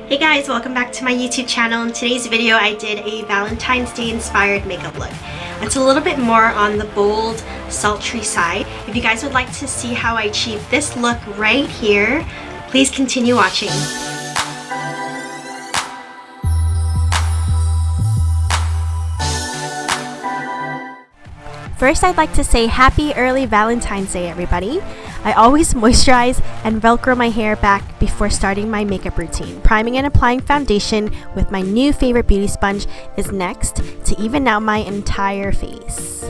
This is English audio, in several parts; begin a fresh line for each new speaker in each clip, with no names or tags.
Hey guys, welcome back to my YouTube channel. In today's video I did a Valentine's Day inspired makeup look. It's a little bit more on the bold, sultry side. If you guys would like to see how I achieved this look right here, please continue watching. First, I'd like to say happy early Valentine's Day, everybody. I always moisturize and velcro my hair back before starting my makeup routine. Priming and applying foundation with my new favorite beauty sponge is next to even out my entire face.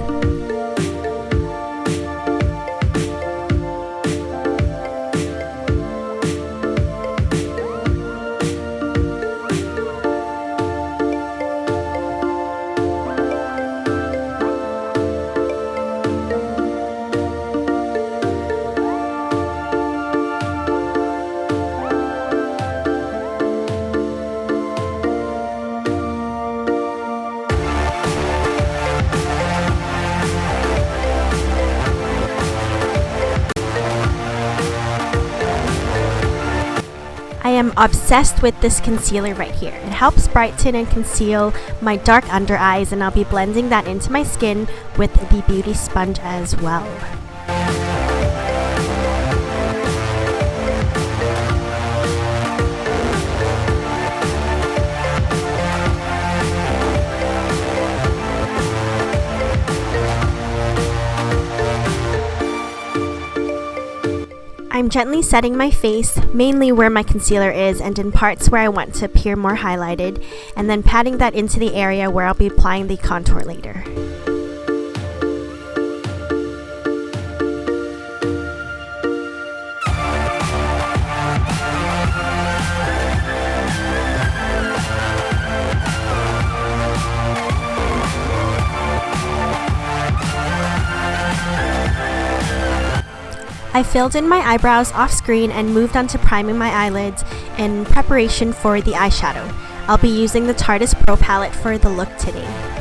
I am obsessed with this concealer right here. It helps brighten and conceal my dark under eyes, and I'll be blending that into my skin with the beauty sponge as well. I'm gently setting my face, mainly where my concealer is and in parts where I want to appear more highlighted, and then patting that into the area where I'll be applying the contour later. I filled in my eyebrows off screen and moved on to priming my eyelids in preparation for the eyeshadow. I'll be using the Tarte Pro palette for the look today.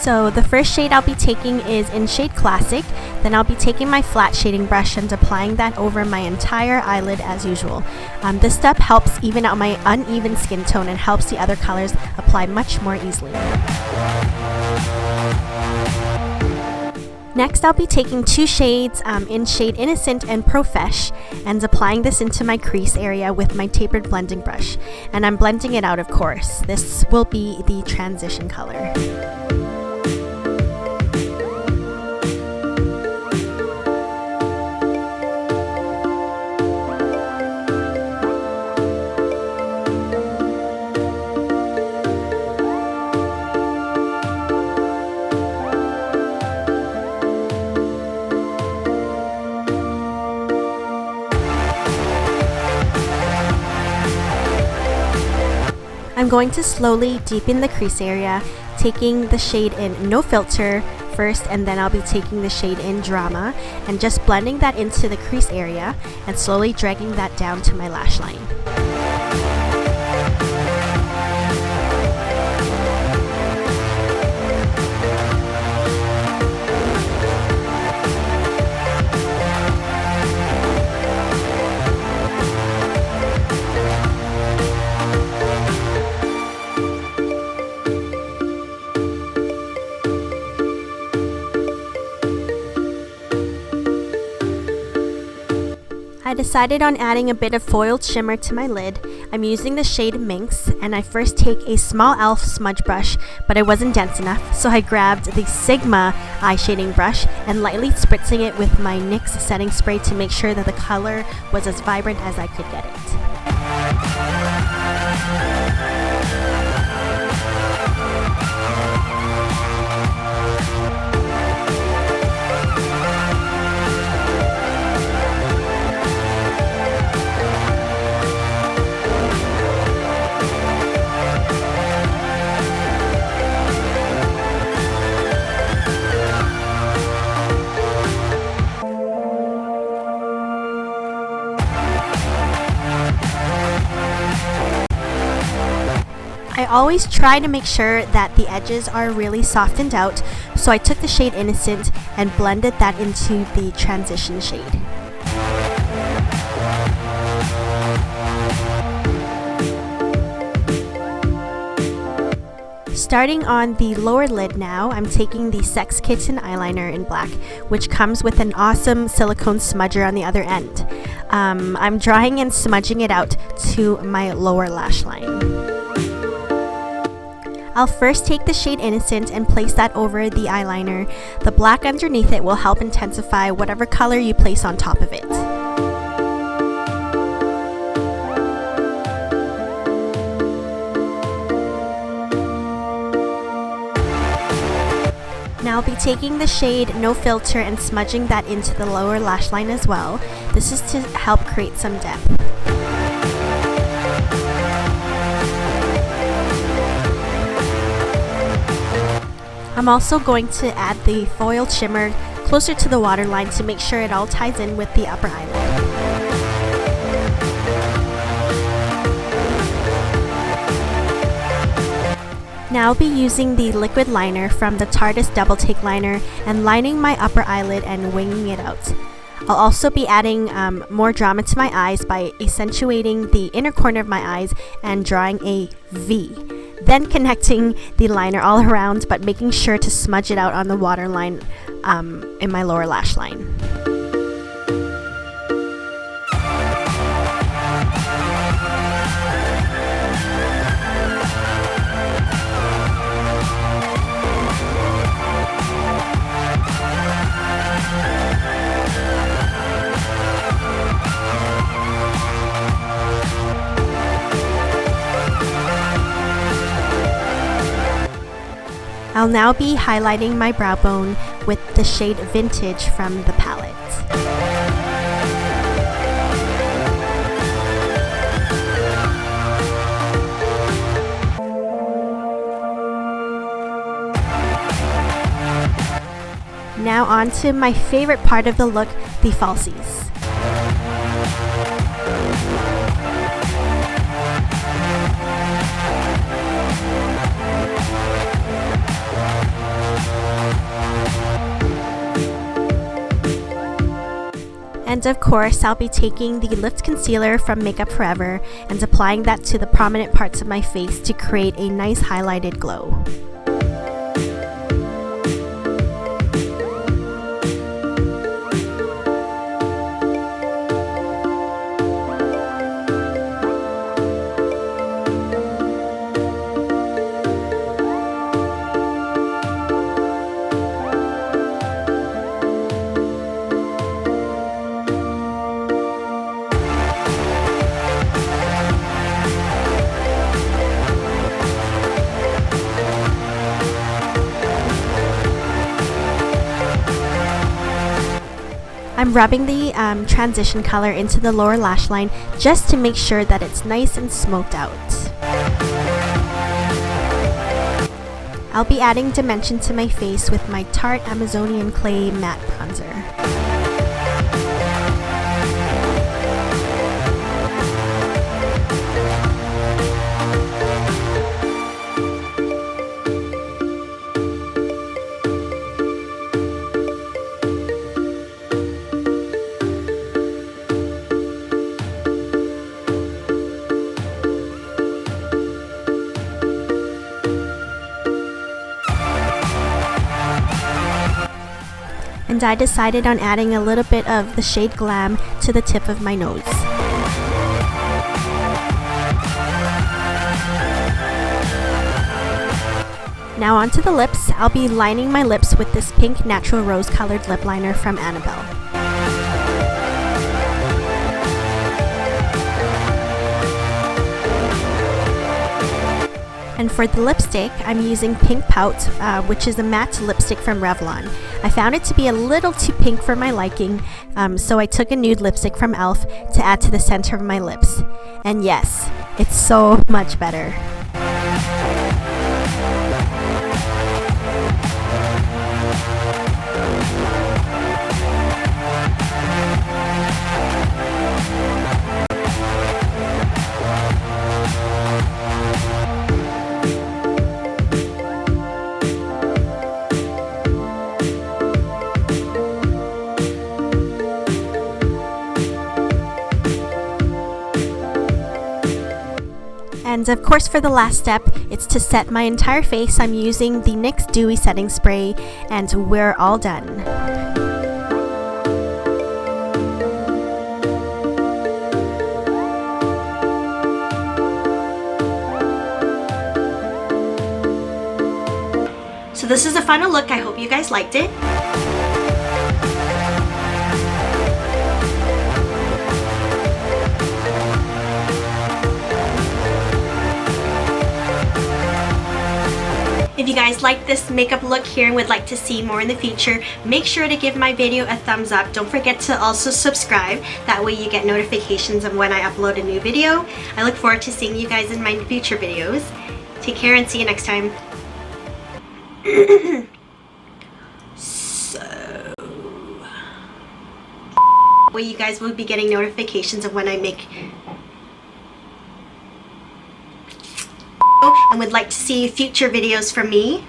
So the first shade I'll be taking is in shade Classic. Then I'll be taking my flat shading brush and applying that over my entire eyelid as usual. This step helps even out my uneven skin tone and helps the other colors apply much more easily. Next, I'll be taking two shades in shade Innocent and Profesh and applying this into my crease area with my tapered blending brush. And I'm blending it out, of course. This will be the transition color. I'm going to slowly deepen the crease area, taking the shade in No Filter first, and then I'll be taking the shade in Drama and just blending that into the crease area and slowly dragging that down to my lash line. I decided on adding a bit of foiled shimmer to my lid. I'm using the shade MINX, and I first take a small e.l.f. smudge brush, but it wasn't dense enough, so I grabbed the Sigma eye shading brush and lightly spritzing it with my NYX setting spray to make sure that the color was as vibrant as I could get it. I always try to make sure that the edges are really softened out, so I took the shade Innocent and blended that into the transition shade. Starting on the lower lid now, I'm taking the Sex Kitten eyeliner in black, which comes with an awesome silicone smudger on the other end. I'm drawing and smudging it out to my lower lash line. I'll first take the shade Innocent and place that over the eyeliner. The black underneath it will help intensify whatever color you place on top of it. Now I'll be taking the shade No Filter and smudging that into the lower lash line as well. This is to help create some depth. I'm also going to add the foiled shimmer closer to the waterline to make sure it all ties in with the upper eyelid. Now I'll be using the liquid liner from the TARTEIST Double Take Liner and lining my upper eyelid and winging it out. I'll also be adding more drama to my eyes by accentuating the inner corner of my eyes and drawing a V. Then connecting the liner all around, but making sure to smudge it out on the waterline in my lower lash line. I'll now be highlighting my brow bone with the shade Vintage from the palette. Now on to my favorite part of the look, the falsies. And of course, I'll be taking the Lift Concealer from Makeup Forever and applying that to the prominent parts of my face to create a nice highlighted glow. I'm rubbing the transition color into the lower lash line just to make sure that it's nice and smoked out. I'll be adding dimension to my face with my Tarte Amazonian Clay Matte Bronzer. And I decided on adding a little bit of the shade Glam to the tip of my nose. Now onto the lips. I'll be lining my lips with this pink natural rose colored lip liner from Annabelle. And for the lipstick, I'm using Pink Pout, which is a matte lipstick from Revlon. I found it to be a little too pink for my liking, so I took a nude lipstick from e.l.f. to add to the center of my lips. And yes, it's so much better. And of course, for the last step, it's to set my entire face. I'm using the NYX Dewy Setting Spray, and we're all done. So this is the final look. I hope you guys liked it. If you guys like this makeup look here and would like to see more in the future, make sure to give my video a thumbs up. Don't forget to also subscribe. That way you get notifications of when I upload a new video. I look forward to seeing you guys in my future videos. Take care and see you next time. Way you guys will be getting notifications of when I make and would like to see future videos from me.